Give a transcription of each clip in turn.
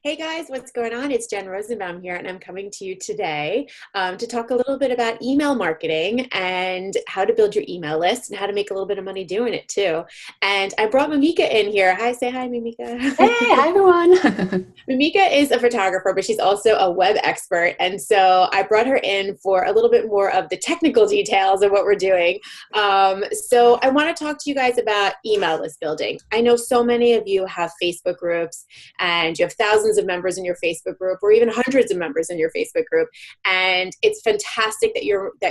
Hey guys, what's going on? It's Jen Rozenbaum here, and I'm coming to you today to talk a little bit about email marketing and how to build your email list and how to make a little bit of money doing it too. And I brought Mimika in here. Hi, say hi, Hey, Mimika. hi everyone. Mimika is a photographer, but she's also a web expert. And so I brought her in for a little bit more of the technical details of what we're doing. So I want to talk to you guys about email list building. I know so many of you have Facebook groups and you have thousands of members in your Facebook group or even hundreds of members in your Facebook group. And it's fantastic that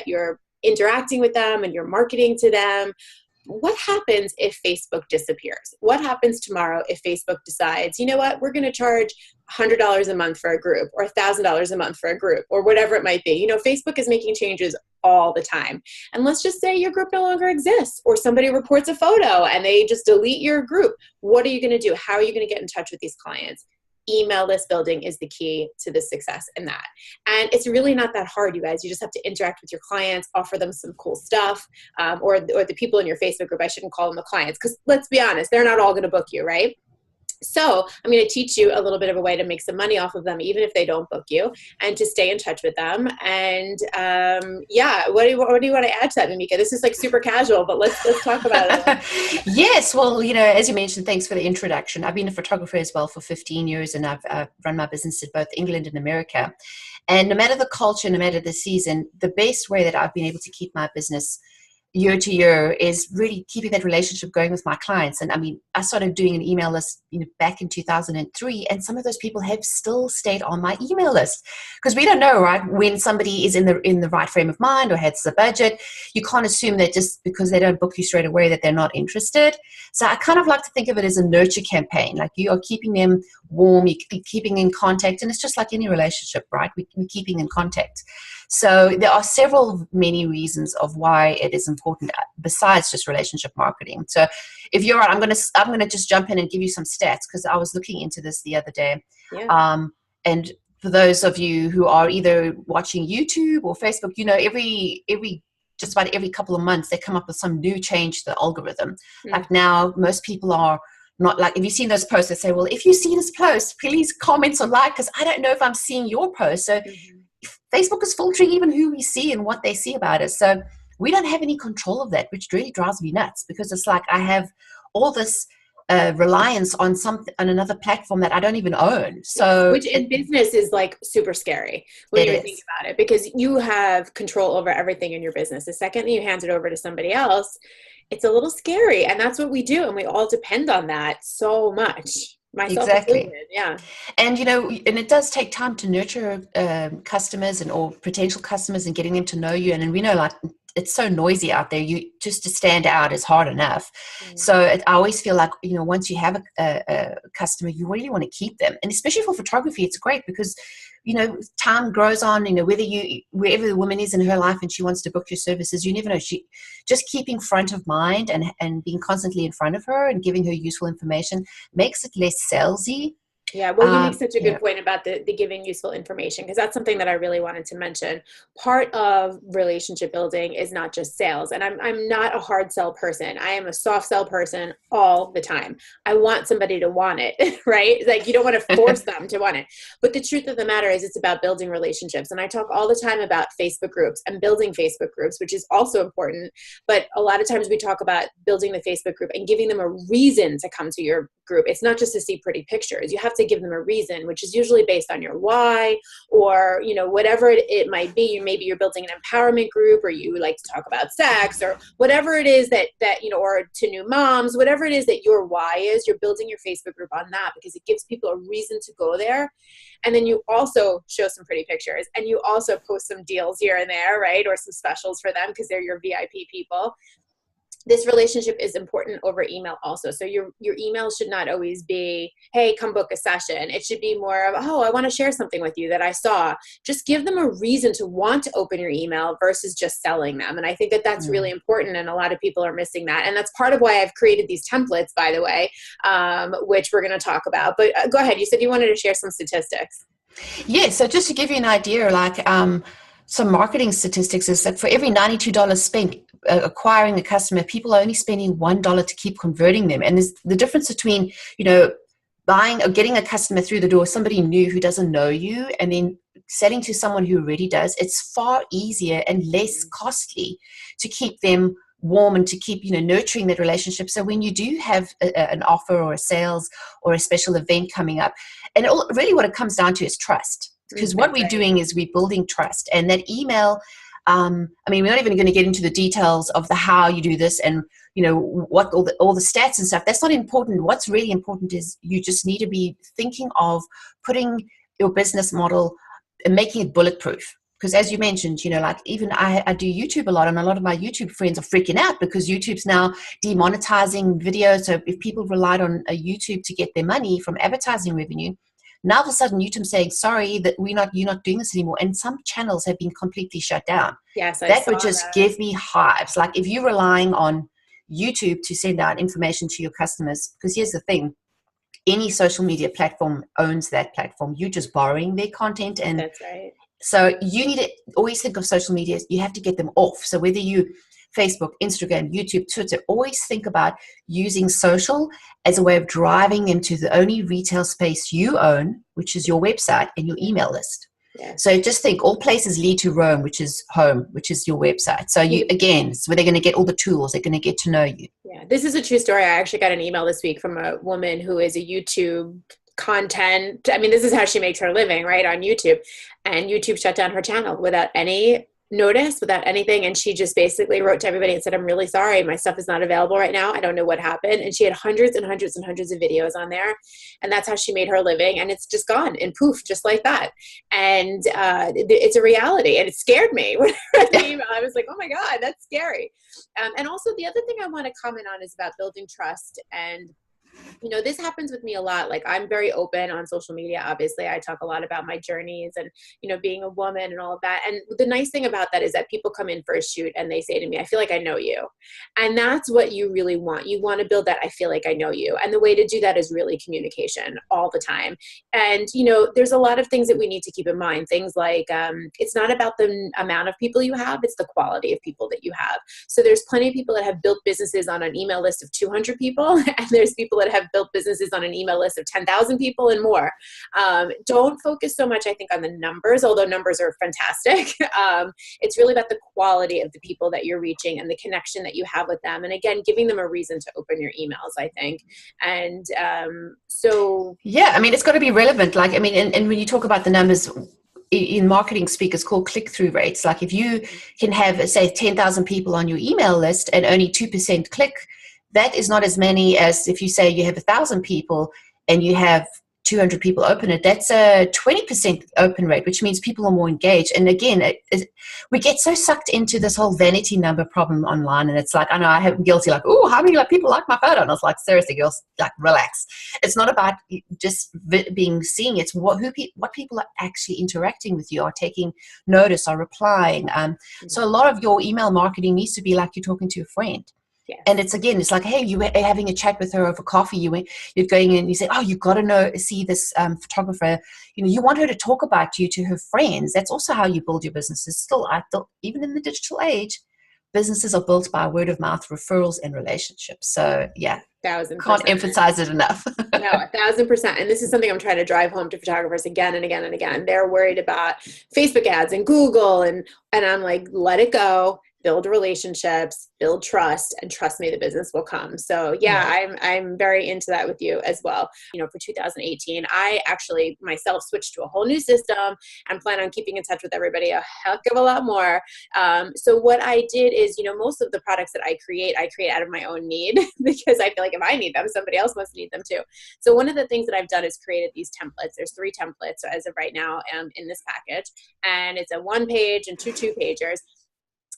you're interacting with them and you're marketing to them. What happens if Facebook disappears? What happens tomorrow if Facebook decides, you know what, we're going to charge $100 a month for a group or $1,000 a month for a group or whatever it might be? You know, Facebook is making changes all the time. And let's just say your group no longer exists or somebody reports a photo and they just delete your group. What are you going to do? How are you going to get in touch with these clients? Email list building is the key to the success in that. And it's really not that hard, you guys. You just have to interact with your clients, offer them some cool stuff, or the people in your Facebook group. I shouldn't call them the clients because let's be honest, they're not all going to book you, right? So I'm going to teach you a little bit of a way to make some money off of them, even if they don't book you, and to stay in touch with them. And yeah, what do you want to add to that, Mimika? This is like super casual, but let's talk about it. Yes, well, as you mentioned, thanks for the introduction. I've been a photographer as well for 15 years, and I've run my business in both England and America. And no matter the culture, no matter the season, the best way that I've been able to keep my business year to year is really keeping that relationship going with my clients. And I mean, I started doing an email list, back in 2003, and some of those people have still stayed on my email list because we don't know, right? When somebody is in the right frame of mind or has the budget, you can't assume that just because they don't book you straight away that they're not interested. So I kind of like to think of it as a nurture campaign. Like you are keeping them warm, you're keeping in contact, and it's just like any relationship, right? We're keeping in contact. So there are many reasons of why it is important besides just relationship marketing. So if you're right, I'm gonna just jump in and give you some stats because I was looking into this the other day. Yeah. And for those of you who are either watching YouTube or Facebook, just about every couple of months they come up with some new change to the algorithm. Like now, most people are not like, have you seen those posts that say, well, if you see this post, please comment or like, because I don't know if I'm seeing your post. So Facebook is filtering even who we see and what they see about us. So we don't have any control of that, which really drives me nuts because it's like I have all this reliance on another platform that I don't even own. So which in business is like super scary when you think about it, because you have control over everything in your business. The second that you hand it over to somebody else, it's a little scary. And that's what we do. And we all depend on that so much. Myself exactly. included. Yeah. And, and it does take time to nurture customers or potential customers and getting them to know you. And we know, like, it's so noisy out there. You just to stand out is hard enough. So I always feel like, once you have a customer, you really want to keep them. And especially for photography, it's great because, time grows on, wherever the woman is in her life and she wants to book your services, you never know. She just keeping front of mind and being constantly in front of her and giving her useful information makes it less salesy. Yeah, well, you make such a good point about the giving useful information, because that's something that I really wanted to mention. Part of relationship building is not just sales. And I'm not a hard sell person. I am a soft sell person all the time. I want somebody to want it, right? Like you don't want to force them to want it. But the truth of the matter is it's about building relationships. And I talk all the time about Facebook groups and building Facebook groups, which is also important. But a lot of times we talk about building the Facebook group and giving them a reason to come to your group. It's not just to see pretty pictures. You have to give them a reason, which is usually based on your why, or whatever it might be. Maybe you're building an empowerment group, or you like to talk about sex, or whatever it is that or to new moms, whatever it is that your why is. You're building your Facebook group on that because it gives people a reason to go there. And then you also show some pretty pictures, and you also post some deals here and there, right, or some specials for them because they're your VIP people. This relationship is important over email also. So your email should not always be, hey, come book a session. It should be more of, oh, I want to share something with you that I saw. Just give them a reason to want to open your email versus just selling them. And I think that that's really important. And a lot of people are missing that. And that's part of why I've created these templates, by the way, which we're going to talk about. But go ahead. You said you wanted to share some statistics. Yeah. So just to give you an idea, like some marketing statistics is that for every $92 spent acquiring a customer, people are only spending $1 to keep converting them. And there's the difference between, buying or getting a customer through the door, somebody new who doesn't know you, and then selling to someone who already does, it's far easier and less costly to keep them warm and to keep, nurturing that relationship. So when you do have an offer or a sales or a special event coming up, and really what it comes down to is trust, because what we're doing is we're building trust. And that email, we're not even going to get into the details of the how you do this and what all the stats and stuff. That's not important. What's really important is you just need to be thinking of putting your business model and making it bulletproof. Because as you mentioned, like even I do YouTube a lot, and a lot of my YouTube friends are freaking out because YouTube's now demonetizing videos. So if people relied on a YouTube to get their money from advertising revenue, now all of a sudden YouTube's saying, sorry, that you're not doing this anymore. And some channels have been completely shut down. Yes, that would just give me hives. Like if you're relying on YouTube to send out information to your customers, because here's the thing, any social media platform owns that platform. You're just borrowing their content. And that's right. So you need to always think of social media. You have to get them off. So whether you Facebook, Instagram, YouTube, Twitter, always think about using social as a way of driving them to the only retail space you own, which is your website and your email list. Yeah. So just think all places lead to Rome, which is home, which is your website. So it's where they're going to get all the tools. They're going to get to know you. Yeah, this is a true story. I actually got an email this week from a woman who is a YouTube content. This is how she makes her living, right, on YouTube. And YouTube shut down her channel without any notice, without anything. And she just basically wrote to everybody and said, I'm really sorry. My stuff is not available right now. I don't know what happened. And she had hundreds and hundreds and hundreds of videos on there. And that's how she made her living. And it's just gone and poof, just like that. And it's a reality. And it scared me when I read the email. I was like, oh my God, that's scary. And also the other thing I want to comment on is about building trust. And this happens with me a lot. Like I'm very open on social media. Obviously, I talk a lot about my journeys and, being a woman and all of that. And the nice thing about that is that people come in for a shoot and they say to me, I feel like I know you. And that's what you really want. You want to build that I feel like I know you. And the way to do that is really communication all the time. And, there's a lot of things that we need to keep in mind. Things like it's not about the amount of people you have, it's the quality of people that you have. So there's plenty of people that have built businesses on an email list of 200 people. And there's people that have built businesses on an email list of 10,000 people and more. Don't focus so much, I think, on the numbers, although numbers are fantastic. It's really about the quality of the people that you're reaching and the connection that you have with them. And again, giving them a reason to open your emails, I think. And it's got to be relevant. And when you talk about the numbers, in marketing speak, it's called click-through rates. Like if you can have, say, 10,000 people on your email list and only 2% click, that is not as many as if you say you have 1,000 people and you have 200 people open it. That's a 20% open rate, which means people are more engaged. And again, we get so sucked into this whole vanity number problem online. And it's like, I know I have guilty, like, oh, how many people like my photo? And I was like, seriously, girls, like, relax. It's not about just being seen. It's what people are actually interacting with you, are taking notice, are replying. So a lot of your email marketing needs to be like you're talking to a friend. Yes. And it's like, hey, you were having a chat with her over coffee. You're going in and you say, oh, you got to see this photographer. You want her to talk about you to her friends. That's also how you build your businesses. Still, even in the digital age, businesses are built by word of mouth, referrals, and relationships. So, yeah. 1,000%. Can't emphasize it enough. No, 1,000%. And this is something I'm trying to drive home to photographers again and again and again. They're worried about Facebook ads and Google. And I'm like, let it go. Build relationships, build trust, and trust me, the business will come. So I'm very into that with you as well. For 2018, I actually myself switched to a whole new system and plan on keeping in touch with everybody a heck of a lot more. So what I did is, most of the products that I create out of my own need because I feel like if I need them, somebody else must need them too. So one of the things that I've done is created these templates. There's 3 templates as of right now in this package, and it's a 1-page and 2 2-pagers.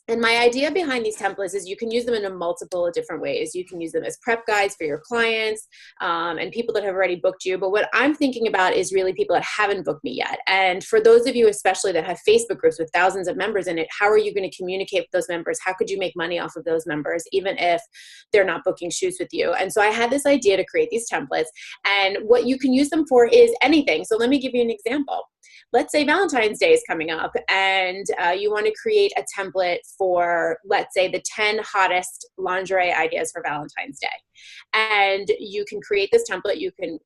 And my idea behind these templates is you can use them in a multiple different ways. You can use them as prep guides for your clients and people that have already booked you. But what I'm thinking about is really people that haven't booked me yet. And for those of you especially that have Facebook groups with thousands of members in it, how are you going to communicate with those members? How could you make money off of those members, even if they're not booking shoots with you? And so I had this idea to create these templates. And what you can use them for is anything. So let me give you an example. Let's say Valentine's Day is coming up and you want to create a template for, let's say, the 10 hottest lingerie ideas for Valentine's Day. And you can create this template. You can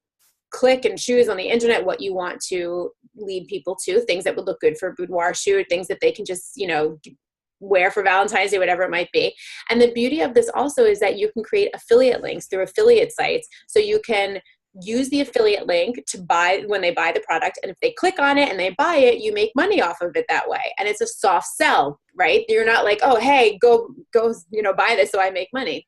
click and choose on the internet what you want to lead people to, things that would look good for a boudoir shoot, things that they can just, wear for Valentine's Day, whatever it might be. And the beauty of this also is that you can create affiliate links through affiliate sites. So you can use the affiliate link to buy when they buy the product. And if they click on it and they buy it, you make money off of it that way. And it's a soft sell, right? You're not like, oh, hey, go, buy this so I make money.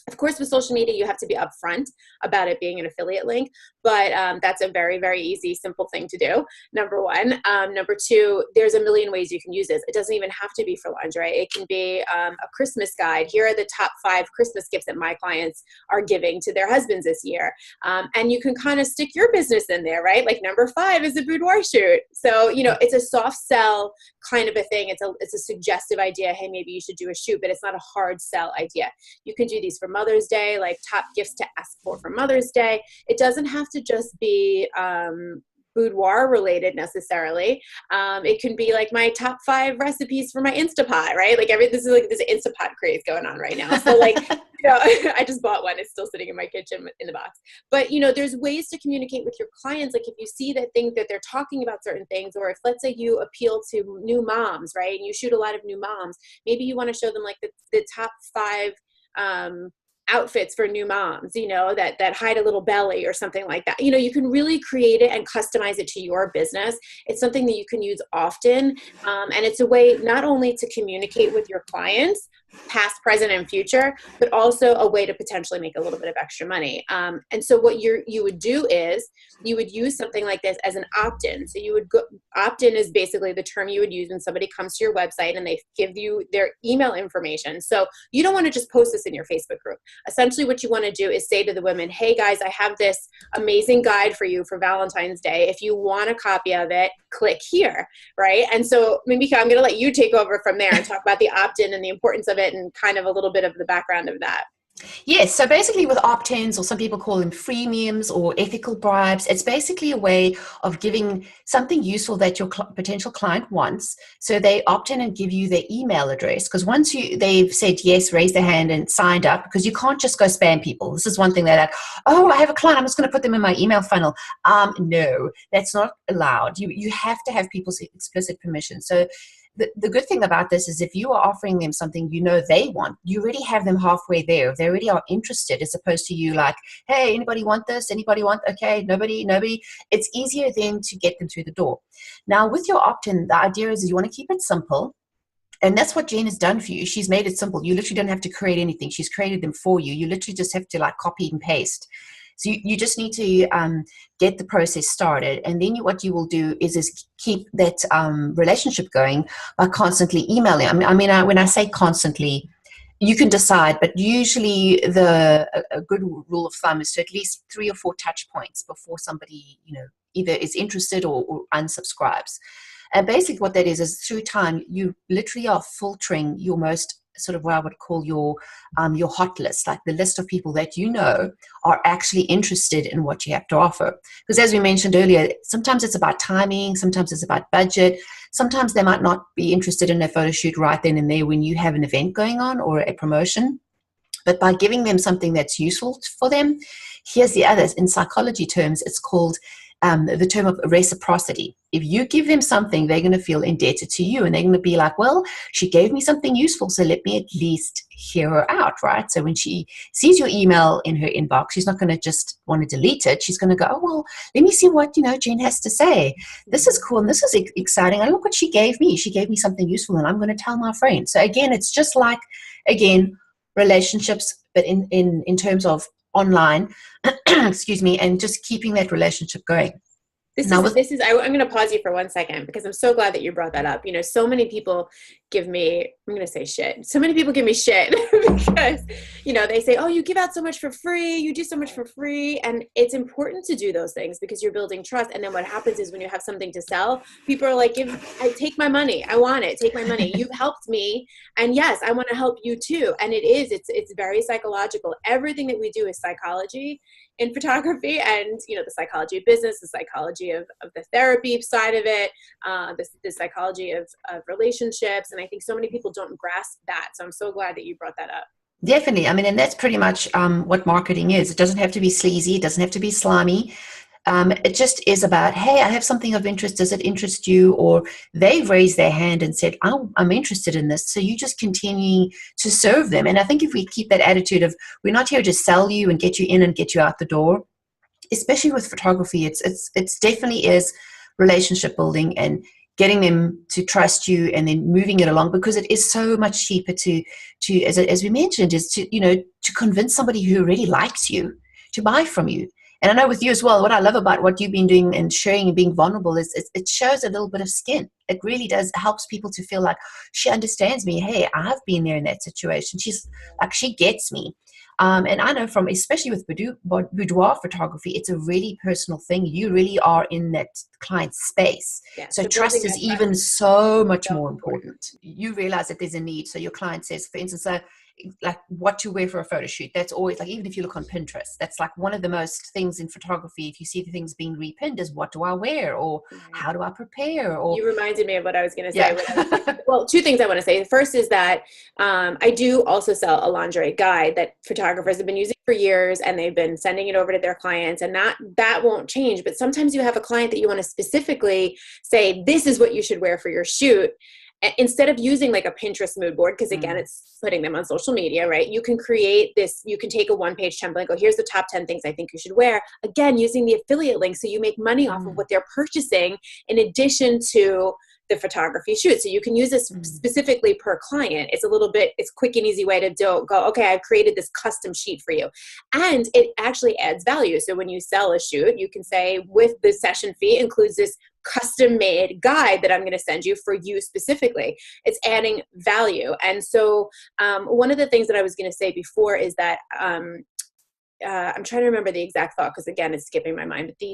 Of course, with social media, you have to be upfront about it being an affiliate link, but that's a very, very easy, simple thing to do, number one. Number two, there's a million ways you can use this. It doesn't even have to be for lingerie. It can be a Christmas guide. Here are the top 5 Christmas gifts that my clients are giving to their husbands this year. And you can kind of stick your business in there, right? Like number 5 is a boudoir shoot. So, it's a soft sell kind of a thing. It's a suggestive idea. Hey, maybe you should do a shoot, but it's not a hard sell idea. You can do these for Mother's Day, like top gifts to ask for Mother's Day. It doesn't have to just be boudoir related necessarily. It can be like my top 5 recipes for my Instapot, right? Like this is like this Instapot craze going on right now. So like, I just bought one. It's still sitting in my kitchen in the box. But there's ways to communicate with your clients. Like if you see that they're talking about certain things, or if let's say you appeal to new moms, right? And you shoot a lot of new moms, maybe you want to show them like the top 5 outfits for new moms, that hide a little belly or something like that. You can really create it and customize it to your business. It's something that you can use often. And it's a way not only to communicate with your clients, past, present, and future, but also a way to potentially make a little bit of extra money. And so what you would do is you would use something like this as an opt-in. So you would opt-in is basically the term you would use when somebody comes to your website and they give you their email information. So you don't want to just post this in your Facebook group. Essentially what you want to do is say to the women, hey guys, I have this amazing guide for you for Valentine's Day. If you want a copy of it, click here, right? And so Mimika, I'm going to let you take over from there and talk about the opt-in and the importance of it and kind of a little bit of the background of that. Yes, so basically with opt-ins, or some people call them freemiums or ethical bribes, it's basically a way of giving something useful that your potential client wants. So they opt in and give you their email address, because once they've said yes, raised their hand and signed up, because you can't just go spam people. This is one thing that, I have a client, I'm just going to put them in my email funnel. No, that's not allowed. You have to have people's explicit permission. So the good thing about this is if you are offering them something they want, you already have them halfway there. They already are interested, as opposed to you like, hey, anybody want this? Anybody want? Okay, nobody. It's easier then to get them through the door. Now, with your opt-in, the idea is you want to keep it simple. And that's what Jen has done for you. She's made it simple. You literally don't have to create anything. She's created them for you. You literally just have to copy and paste. So you just need to get the process started. And then what you will do is keep that relationship going by constantly emailing. I mean, when I say constantly, you can decide, but usually a good rule of thumb is to at least 3 or 4 touch points before somebody, either is interested or unsubscribes. And basically what that is through time, you literally are filtering your most sort of what I would call your hot list, like the list of people that are actually interested in what you have to offer. Because as we mentioned earlier, sometimes it's about timing, sometimes it's about budget, sometimes they might not be interested in a photo shoot right then and there when you have an event going on or a promotion. But by giving them something that's useful for them, here's the others. In psychology terms, it's called the term of reciprocity. If you give them something, they're going to feel indebted to you, and they're going to be like, well, she gave me something useful, so let me at least hear her out, right? So when she sees your email in her inbox, she's not going to just want to delete it. She's going to go, oh, well, let me see what, Jen has to say. This is cool, and this is exciting. I look what she gave me. She gave me something useful, and I'm going to tell my friend. So again, it's just like, relationships, but in terms of online, excuse me, and just keeping that relationship going. I'm going to pause you for 1 second because I'm so glad that you brought that up. So many people give me, I'm going to say shit. So many people give me shit because, they say, oh, you give out so much for free. You do so much for free. And it's important to do those things because you're building trust. And then what happens is when you have something to sell, people are like, take my money. I want it. Take my money. You've helped me. And yes, I want to help you too. And it's very psychological. Everything that we do is psychology in photography, and the psychology of business, the psychology of the therapy side of it, the psychology of relationships. And I think so many people don't grasp that. So I'm so glad that you brought that up. Definitely. I mean, and that's pretty much what marketing is. It doesn't have to be sleazy. It doesn't have to be slimy. It just is about, hey, I have something of interest. Does it interest you? Or they've raised their hand and said, I'm interested in this. So you just continue to serve them. And I think if we keep that attitude of, we're not here to sell you and get you in and get you out the door, especially with photography, it's definitely is relationship building and getting them to trust you and then moving it along, because it is so much cheaper to as we mentioned, is to, to convince somebody who really likes you to buy from you. And I know with you as well, what I love about what you've been doing and sharing and being vulnerable is it shows a little bit of skin. It really does helps people to feel like she understands me. Hey, I've been there in that situation. She's like, she gets me. And I know from, especially with boudoir photography, it's a really personal thing. You really are in that client space. Yeah, so trust is even so much more important. You realize that there's a need. So your client says, for instance, like what to wear for a photo shoot. That's always like, even if you look on Pinterest, that's like one of the most things in photography. If you see the things being repinned, is what do I wear, or how do I prepare? Or you reminded me of what I was going to say. Yeah. Well, two things I want to say. The first is that I do also sell a lingerie guide that photographers have been using for years, and they've been sending it over to their clients, and that won't change. But sometimes you have a client that you want to specifically say, this is what you should wear for your shoot. Instead of using like a Pinterest mood board, because again, it's putting them on social media, right? You can create this, you can take a one-page template and go, here's the top 10 things I think you should wear. Again, using the affiliate link, so you make money off of what they're purchasing in addition to the photography shoot. So you can use this specifically per client. It's it's quick and easy way to go, okay, I've created this custom sheet for you. And it actually adds value. So when you sell a shoot, you can say, with the session fee includes this custom made guide that I'm going to send you for you specifically. It's adding value. And so one of the things that I was going to say before is that I'm trying to remember the exact thought, because again, it's skipping my mind, but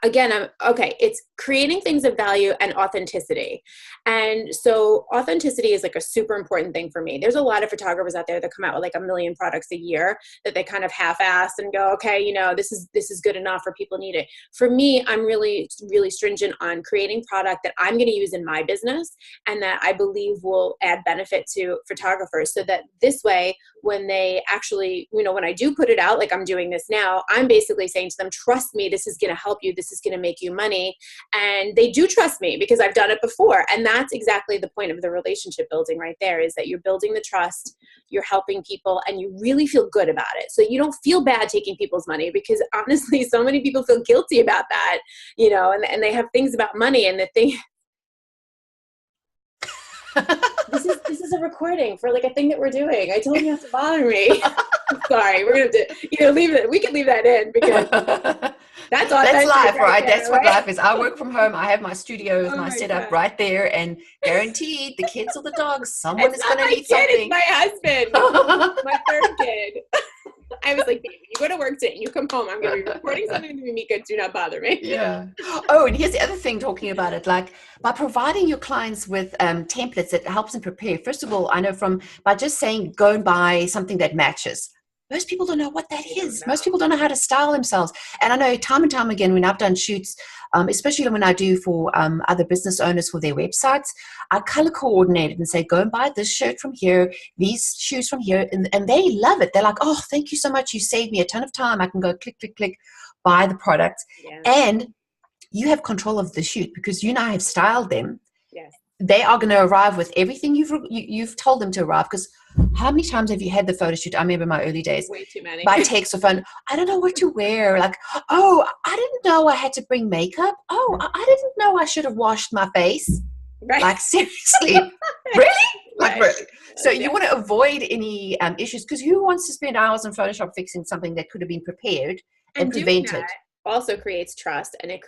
it's creating things of value and authenticity. And so authenticity is like a super important thing for me. There's a lot of photographers out there that come out with like 1 million products a year that they kind of half-ass and go, okay, this is good enough, or people need it. For me, I'm really, really stringent on creating product that I'm going to use in my business and that I believe will add benefit to photographers, so that this way, when they actually, when I do put it out, like I'm doing this now, I'm basically saying to them, trust me, this is going to help you. This is going to make you money. And they do trust me because I've done it before. And that's exactly the point of the relationship building right there, is that you're building the trust, you're helping people, and you really feel good about it. So you don't feel bad taking people's money, because honestly, so many people feel guilty about that, and they have things about money, and the thing, this is a recording for like a thing that we're doing. I told you not to bother me. I'm sorry. We're going to leave it. We can leave that in, because that's life, right? That's what life is. I work from home. I have my studio with my setup right there, and guaranteed the kids or the dogs, someone is going to need something. It's my husband, my third kid. I was like, baby, you go to work today, you come home, I'm going to be recording something to Mika. Do not bother me. Yeah. Oh, and here's the other thing, talking about it, like by providing your clients with templates that helps them prepare. First of all, I know by just saying, go and buy something that matches. Most people don't know what that is. Most people don't know how to style themselves. And I know time and time again, when I've done shoots, especially when I do for other business owners for their websites, I color coordinate it and say, go and buy this shirt from here, these shoes from here. And they love it. They're like, oh, thank you so much. You saved me a ton of time. I can go click, click, click, buy the product. Yeah. And you have control of the shoot, because you now have styled them. Yes. They are going to arrive with everything you've told them to arrive. Because how many times have you had the photo shoot? I remember my early days. Way too many. By text or phone. I don't know what to wear. Like, oh, I didn't know I had to bring makeup. Oh, I didn't know I should have washed my face. Right. Like, seriously, really? Like, really? So you want to avoid any issues, because who wants to spend hours in Photoshop fixing something that could have been prepared and prevented? Also creates trust, and it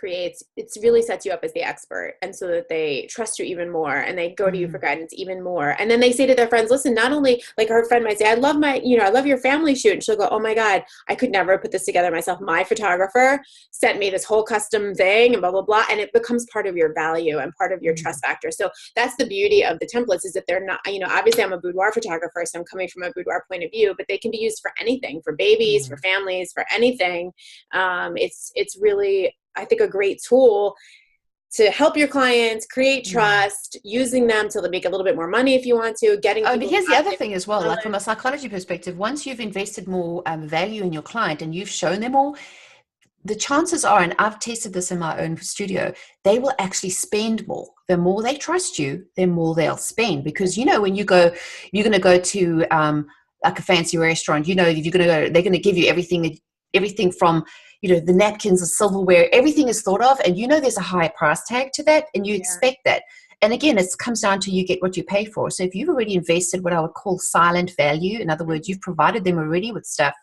really sets you up as the expert, and so that they trust you even more, and they go to you for guidance even more. And then they say to their friends, listen, not only, like, her friend might say, I love your family shoot, and she'll go, oh my God, I could never put this together myself. My photographer sent me this whole custom thing, and blah, blah, blah. And it becomes part of your value and part of your trust factor. So that's the beauty of the templates, is that they're not, obviously I'm a boudoir photographer, so I'm coming from a boudoir point of view, but they can be used for anything, for babies, for families, for anything. It's really, I think, a great tool to help your clients create trust, using them to make a little bit more money if you want to, getting people. But here's the other thing as well, like from a psychology perspective, once you've invested more value in your client and you've shown them all, the chances are, and I've tested this in my own studio, they will actually spend more. The more they trust you, the more they'll spend. Because, you know, when you're going to go to like a fancy restaurant, you know, if you're going to go, they're going to give you everything from, you know, the napkins, the silverware, everything is thought of. And, you know, there's a higher price tag to that, and you expect that. And again, it comes down to you get what you pay for. So if you've already invested what I would call silent value, in other words, you've provided them already with stuff,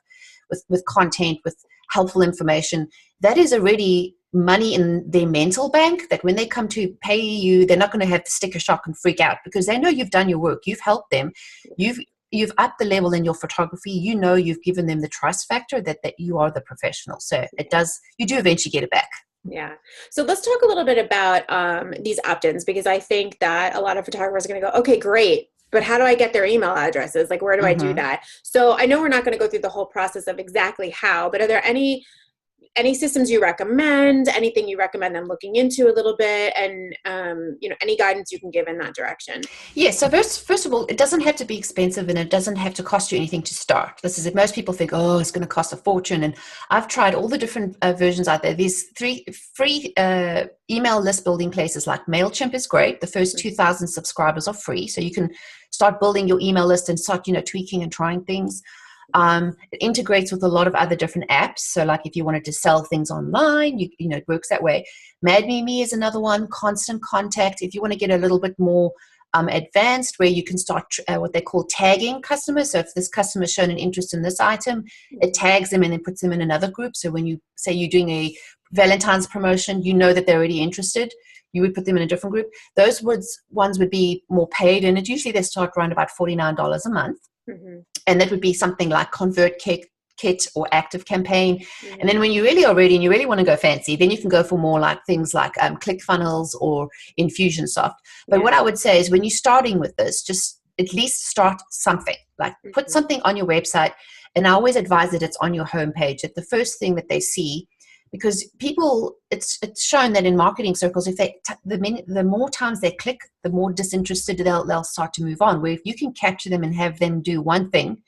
with content, with helpful information, that is already money in their mental bank, that when they come to pay you, they're not going to have the sticker shock and freak out, because they know you've done your work, you've helped them, you've upped the level in your photography, you know, you've given them the trust factor that you are the professional. So you do eventually get it back. Yeah. So let's talk a little bit about these opt-ins, because I think that a lot of photographers are going to go, okay, great, but how do I get their email addresses? Like, where do I do that? So I know we're not going to go through the whole process of exactly how, but are there any systems you recommend, anything you recommend them looking into a little bit, and you know, any guidance you can give in that direction? Yeah, so first of all, it doesn't have to be expensive, and it doesn't have to cost you anything to start. This is it. Most people think, oh, it's going to cost a fortune. And I've tried all the different versions out there. There's 3 free email list building places. Like MailChimp is great. The first 2,000 subscribers are free. So you can start building your email list and start, you know, tweaking and trying things. It integrates with a lot of other different apps. So like if you wanted to sell things online, you know, it works that way. MadMeMe is another one. Constant Contact. If you want to get a little bit more advanced, where you can start what they call tagging customers. So if this customer has shown an interest in this item, it tags them and then puts them in another group. So when you say you're doing a Valentine's promotion, you know that they're already interested, you would put them in a different group. Those ones would be more paid, and usually they start around about $49 a month. And that would be something like ConvertKit or Active Campaign. And then when you really are ready and you really want to go fancy, then you can go for more like things like ClickFunnels or Infusionsoft. But what I would say is, when you're starting with this, just at least start something. Like put something on your website. And I always advise that it's on your homepage, that the first thing that they see, because people, it's shown that in marketing circles, if the more times they click, the more disinterested they'll start to move on. Where if you can capture them and have them do one thing,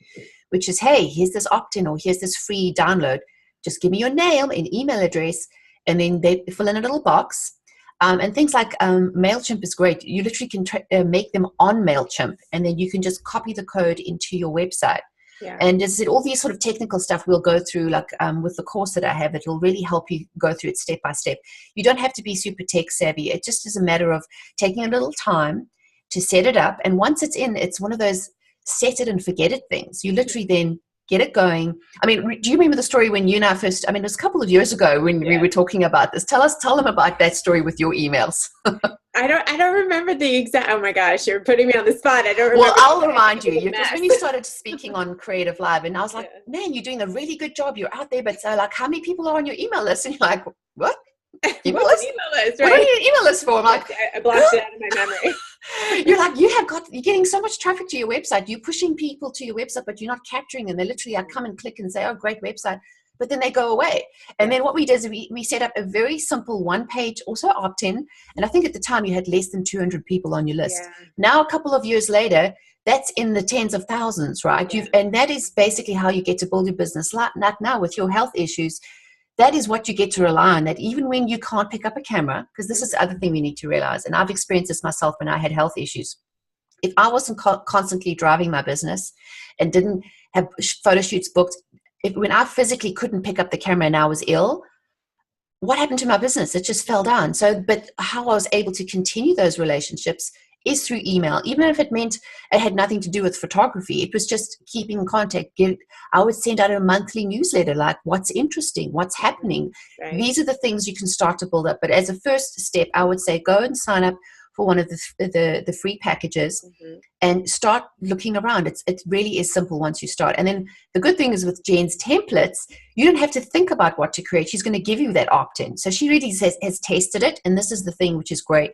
which is, hey, here's this opt-in, or here's this free download, just give me your name and email address, and then they fill in a little box. And things like MailChimp is great. You literally can make them on MailChimp, and then you can just copy the code into your website. And as I said, all these sort of technical stuff we'll go through, like with the course that I have, it'll really help you go through it step by step. You don't have to be super tech savvy. It just is a matter of taking a little time to set it up. And once it's in, it's one of those set it and forget it things. You literally then get it going. I mean, do you remember the story when you and I first, I mean, it was a couple of years ago when we were talking about this. Tell them about that story with your emails. I don't remember the exact, oh my gosh, you're putting me on the spot. I don't remember. Well, I'll remind you. It was when you started speaking on Creative Live, and I was like, man, you're doing a really good job. You're out there, but like, how many people are on your email list? And you're like, what? Email list? Email list, right? What are your email list for? I'm like, I blocked it out of my memory. You're getting so much traffic to your website. You're pushing people to your website, but you're not capturing them. They literally come and click and say, oh, great website. But then they go away. And then what we did is we set up a very simple one-page, also opt-in. And I think at the time you had less than 200 people on your list. Now, a couple of years later, that's in the tens of thousands, right? And that is basically how you get to build your business. Like now with your health issues, that is what you get to rely on, that even when you can't pick up a camera, because this is the other thing we need to realize, and I've experienced this myself when I had health issues. If I wasn't constantly driving my business and didn't have photo shoots booked, when I physically couldn't pick up the camera and I was ill, what happened to my business? It just fell down. So, but how I was able to continue those relationships is through email, even if it meant it had nothing to do with photography. It was just keeping in contact. I would send out a monthly newsletter, like what's interesting, what's happening. Right. These are the things you can start to build up. But as a first step, I would say go and sign up for one of the free packages and start looking around. It really is simple once you start. And then the good thing is with Jen's templates, you don't have to think about what to create. She's going to give you that opt-in. So she really has tested it. And this is the thing which is great.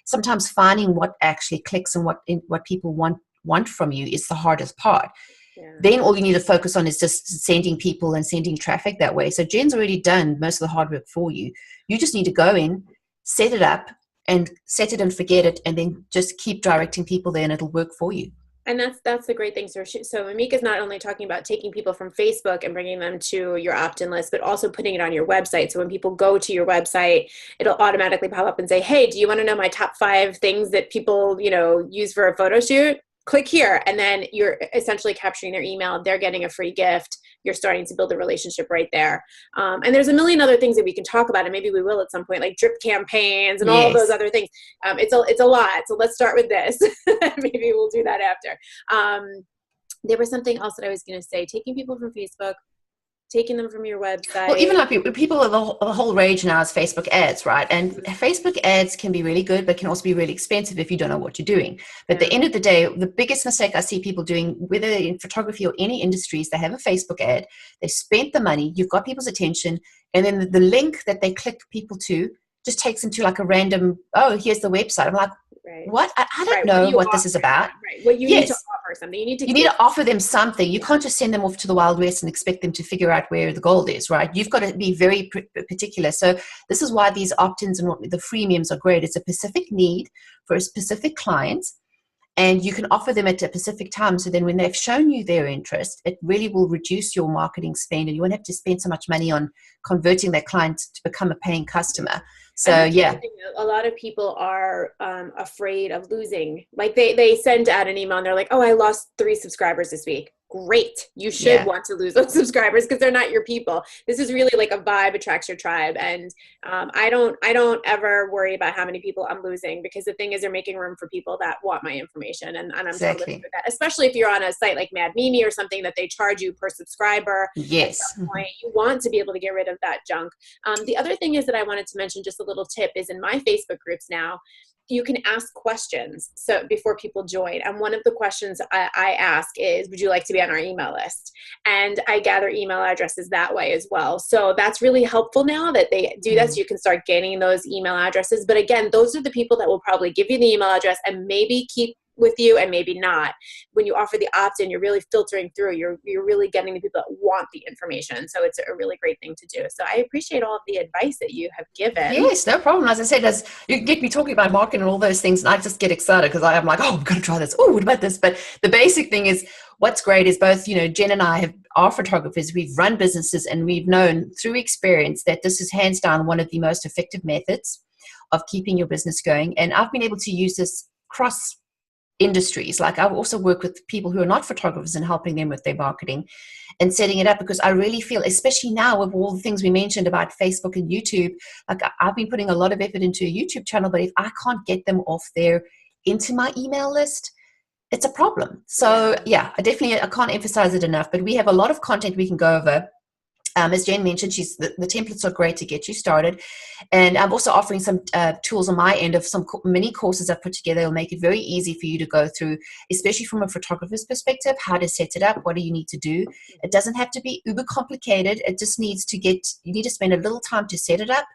Sometimes finding what actually clicks and what people want from you is the hardest part. Yeah. Then all you need to focus on is just sending people and sending traffic that way. So Jen's already done most of the hard work for you. You just need to go in, set it up, and set it and forget it, and then just keep directing people there, and it'll work for you. And that's the great thing. So Mamika's not only talking about taking people from Facebook and bringing them to your opt-in list, but also putting it on your website. So when people go to your website, it'll automatically pop up and say, "Hey, do you want to know my top 5 things that people, use for a photo shoot? Click here." And then you're essentially capturing their email. They're getting a free gift. You're starting to build a relationship right there. And there's a million other things that we can talk about, and maybe we will at some point, like drip campaigns and all those Yes. other things. It's a lot. So let's start with this. Maybe we'll do that after. There was something else that I was going to say. Taking people from Facebook, taking them from your Well, website. even like people, the whole rage now is Facebook ads, right? And Facebook ads can be really good, but can also be really expensive if you don't know what you're doing. But at Yeah. the end of the day, the biggest mistake I see people doing, whether in photography or any industries, they have a Facebook ad, they spent the money, you've got people's attention, and then the link that they click people to just takes them to like a random, oh, here's the website. I'm like, Right. what? I don't Right. What do know you what this offer? is about. Right. What you need to Yes, offer something. You need to you need give. to offer them something. You Yeah. can't just send them off to the Wild West and expect them to figure out where the gold is, right? You've got to be very particular. So this is why these opt-ins and the freemiums are great. It's a specific need for a specific client, and you can offer them at a specific time. So then when they've shown you their interest, it really will reduce your marketing spend, and you won't have to spend so much money on converting that client to become a paying customer. And So that's the yeah, other thing. A lot of people are afraid of losing. Like they send out an email and they're like, "Oh, I lost 3 subscribers this week." Great. You should yeah, want to lose those subscribers because they're not your people. This is really like a vibe attracts your tribe. And I don't ever worry about how many people I'm losing, because the thing is they're making room for people that want my information. And I'm totally good exactly. with that. Especially if you're on a site like Mad Mimi or something that they charge you per subscriber. At Yes. some point, you want to be able to get rid of that junk. The other thing is that I wanted to mention, just a little tip, is in my Facebook groups now, you can ask questions so before people join. And one of the questions I ask is, would you like to be on our email list? And I gather email addresses that way as well. So that's really helpful now that they do that. So you can start gaining those email addresses. But again, those are the people that will probably give you the email address and maybe keep with you and maybe not. When you offer the opt-in, you're really filtering through. You're really getting the people that want the information. So it's a really great thing to do. So I appreciate all of the advice that you have given. Yes, no problem. As I said, as you get me talking about marketing and all those things, and I just get excited because I'm like, oh, I'm going to try this. Oh, what about this? But the basic thing is, what's great is both, Jen and I are photographers. We've run businesses, and we've known through experience that this is hands down one of the most effective methods of keeping your business going. And I've been able to use this cross industries. Like I also work with people who are not photographers and helping them with their marketing and setting it up, because I really feel, especially now with all the things we mentioned about Facebook and YouTube, like I've been putting a lot of effort into a YouTube channel, but if I can't get them off there into my email list, it's a problem. So yeah, I can't emphasize it enough, but we have a lot of content we can go over. As Jen mentioned, the templates are great to get you started. And I'm also offering some tools on my end of some mini courses I've put together. It'll make it very easy for you to go through, especially from a photographer's perspective, how to set it up, what do you need to do. It doesn't have to be uber complicated. It just you need to spend a little time to set it up,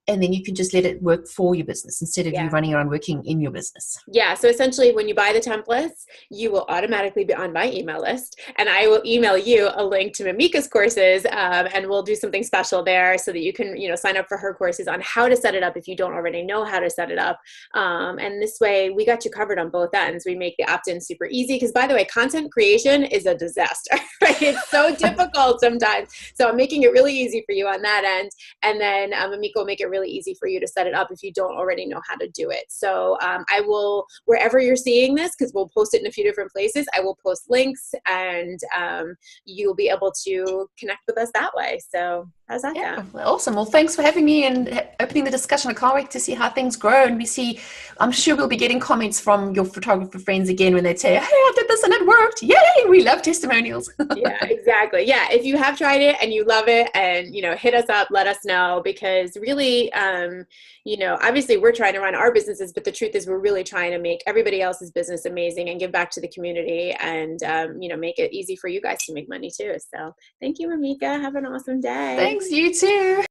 and then you can just let it work for your business instead of you Yeah. running around working in your business. Yeah. So essentially, when you buy the templates, you will automatically be on my email list, and I will email you a link to Mamika's courses, and we'll do something special there so that you can, sign up for her courses on how to set it up if you don't already know how to set it up. And this way, we got you covered on both ends. We make the opt-in super easy because, by the way, content creation is a disaster. Right? It's so difficult sometimes. So I'm making it really easy for you on that end, and then Mamika will make it really easy for you to set it up if you don't already know how to do it. So I will, wherever you're seeing this, because we'll post it in a few different places, I will post links, and you'll be able to connect with us that way. So how's that Yeah, sound? awesome. Well, thanks for having me and opening the discussion. I can't wait to see how things grow. And I'm sure we'll be getting comments from your photographer friends again when they say, hey, I did this and it worked. Yay, we love testimonials. Yeah, exactly. Yeah, if you have tried it and you love it, and hit us up, let us know, because really, obviously we're trying to run our businesses, but the truth is we're really trying to make everybody else's business amazing and give back to the community, and make it easy for you guys to make money too. So thank you, Mamika. Have an awesome day. Thanks, you too.